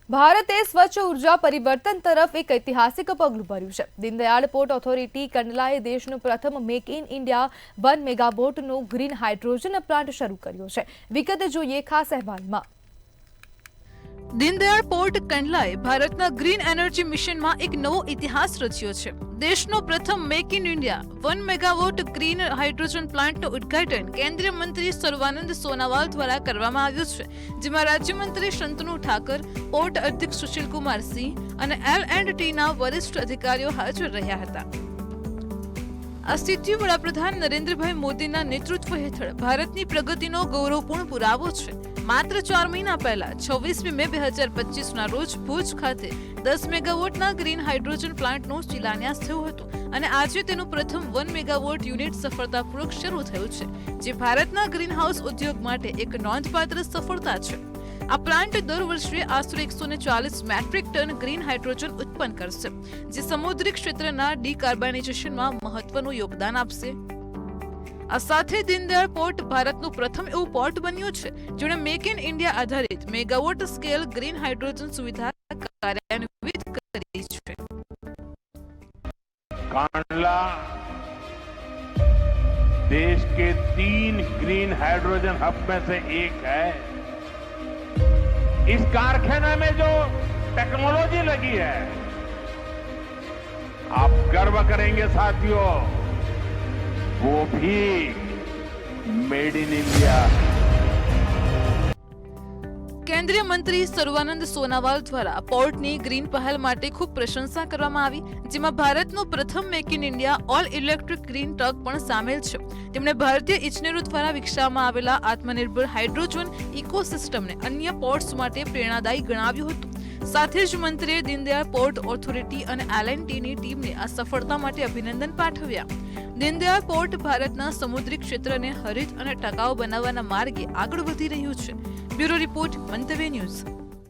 ભારતે સ્વચ્છ ઉર્જા પરિવર્તન તરફ એક ઐતિહાસિક પગલું ભર્યું છે। દીનદયાળ પોર્ટ ઓથોરિટી કંડલાએ દેશનું પ્રથમ મેક ઇન ઇન્ડિયા 1 મેગાવોટનો ગ્રીન હાઇડ્રોજન પ્લાન્ટ શરૂ કર્યો છે। વિગત જોઈએ ખાસ અહેવાલમાં। દીનદયાળ પોર્ટ કંડલાએ ભારતના ગ્રીન એનર્જી મિશનમાં એક નવો ઇતિહાસ રચ્યો છે। દેશનો પ્રથમ make in India 1 megawatt green hydrogen પ્લાન્ટનું ઉદ્ઘાટન કેન્દ્રીય મંત્રી સર્વાનંદ સોનોવાલ દ્વારા કરવામાં આવ્યું છે, જેમાં રાજ્યમંત્રી શંતનુ ઠાકર, પોર્ટ અધ્યક્ષ સુશીલ કુમાર સિંહ અને L&Tના વરિષ્ઠ અધિકારીઓ હાજર રહ્યા હતા। આ સિદ્ધિ વડાપ્રધાન નરેન્દ્રભાઈ મોદીના નેતૃત્વ હેઠળ ભારતની પ્રગતિનો ગૌરવપૂર્ણ પુરાવો છે। માત્ર 4 મહિના પહેલા 26 મે 2025ના રોજ ભુજ ખાતે 10 મેગાવોટના ગ્રીન હાઇડ્રોજન પ્લાન્ટનો શિલાન્યાસ થયો હતો અને આજે તેનું પ્રથમ 1 મેગાવોટ યુનિટ સફળતાપૂર્વક શરૂ થયું છે, જે ભારતના ગ્રીનહાઉસ ઉદ્યોગ માટે એક નોંધપાત્ર સફળતા છે। આ પ્લાન્ટ દર વર્ષે આશરે 140 મેટ્રિક ટન ગ્રીન હાઇડ્રોજન ઉત્પન્ન કરશે, જે સમુદ્રી ક્ષેત્રના ડીકાર્બોનાઇઝેશનમાં મહત્વનું યોગદાન આપશે। આ સાથે દીનદયાળ પોર્ટ ભારતનું પ્રથમ એવું પોર્ટ બન્યું છે જેણે મેક ઇન ઇન્ડિયા આધારિત મેગાવોટ સ્કેલ ગ્રીન હાઇડ્રોજન સુવિધા કાર્યાન્વિત કરી છે। कांडला देश के 3 ग्रीन हाइड्रोजन हब में से एक है। इस कारखाने में जो टेक्नोलॉजी लगी है, आप गर्व करेंगे साथियों, वो भी मेड इन इंडिया। કેન્દ્રીય મંત્રી સર્વાનંદ સોનોવાલ દ્વારા પોર્ટની ગ્રીન પહેલ માટે ખૂબ પ્રશંસા કરવામાં આવી, જેમાં ભારતનું પ્રથમ make in India all electric green truck પણ સામેલ છે। તેમણે ભારતીય ઇજનેરો દ્વારા વિકસાવવામાં આવેલા આત્મનિર્ભર હાઇડ્રોજન ઇકોસિસ્ટમને અન્ય પોર્ટ્સ માટે પ્રેરણાદાયી ગણાવ્યું હતું। સાથે જ મંત્રીએ દીનદયાળ પોર્ટ ઓથોરિટી અને L&Tની ટીમને આ સફળતા માટે અભિનંદન પાઠવ્યા। દીનદયાળ પોર્ટ ભારતના સમુદ્રી ક્ષેત્રને હરિત અને ટકાઉ બનાવવાના માર્ગે આગળ વધી રહ્યું છે। બ્યુરો રિપોર્ટ, મંતવ્ય ન્યૂઝ।